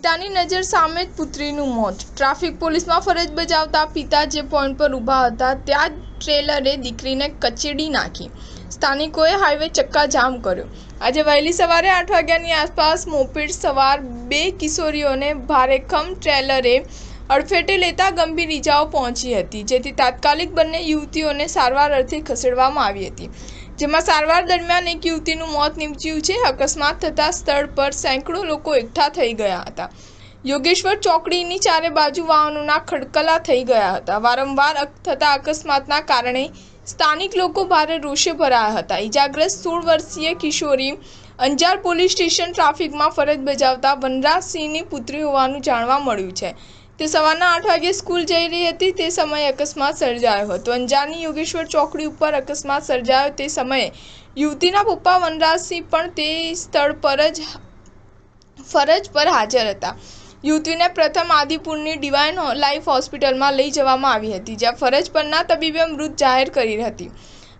પિતાની નજર સામે જ પુત્રીનું મોત। ટ્રાફિક પોલીસમાં ફરજ બજાવતા પિતા જે પોઈન્ટ પર ઊભા હતા ત્યાં જ ટ્રેલરે દીકરીને કચડી નાખી। સ્થાનિકોએ હાઈવે ચક્કાજામ કર્યો। આજે વહેલી સવારે 8 વાગ્યાની આસપાસ મોપેડ સવાર બે કિશોરીઓને ભારેખમ ટ્રેલરે અડફેટે લેતા ગંભીર ઇજાઓ પહોંચી હતી, જેથી તાત્કાલિક બંને યુવતીઓને સારવાર અર્થે ખસેડવામાં આવી હતી, જેમાં સારવાર દરમિયાન એક યુવતીનું મોત નીપજ્યું છે। અકસ્માત થતાં સ્થળ પર સેંકડો લોકો એકઠા થઈ ગયા હતા। યોગેશ્વર ચોકડીની ચારે બાજુ વાહનોના ખડકલા થઈ ગયા હતા। વારંવાર થતા અકસ્માતના કારણે સ્થાનિક લોકો ભારે રોષે ભરાયા હતા। ઇજાગ્રસ્ત 16 વર્ષીય કિશોરી અંજાર પોલીસ સ્ટેશન ટ્રાફિકમાં ફરજ બજાવતા વનરાજસિંહની પુત્રી હોવાનું જાણવા મળ્યું છે। તે સવારના 8 વાગ્યે સ્કૂલ જઈ રહી હતી તે સમયે અકસ્માત સર્જાયો હતો। અંજારની યોગેશ્વર ચોકડી ઉપર અકસ્માત સર્જાયો તે સમયે યુવતીના પપ્પા વનરાજસિંહ પણ તે સ્થળ પર જ ફરજ પર હાજર હતા। યુવતીને પ્રથમ આદિપુરની ડિવાઇન લાઈફ હોસ્પિટલમાં લઈ જવામાં આવી હતી, જ્યાં ફરજ પરના તબીબે મૃત જાહેર કરી હતી।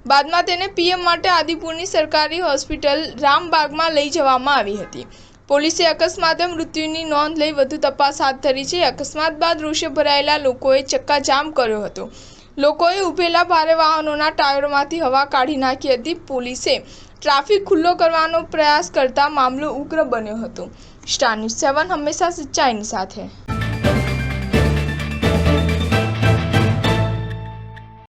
બાદમાં તેને પીએમ માટે આદિપુરની સરકારી હોસ્પિટલ રામબાગમાં લઈ જવામાં આવી હતી। પોલીસે અકસ્માતે મૃત્યુની નોંધ લઈ વધુ તપાસ હાથ ધરી છે। અકસ્માત બાદ રોષે ભરાયેલા લોકોએ ચક્કાજામ કર્યો હતો। લોકોએ ઊભેલા ભારે વાહનોના ટાયરોમાંથી હવા કાઢી નાખી હતી। પોલીસે ટ્રાફિક ખુલ્લો કરવાનો પ્રયાસ કરતા મામલો ઉગ્ર બન્યો હતો। સ્ટાર ન્યૂઝ 7 હંમેશા સચ્ચાઈની સાથે।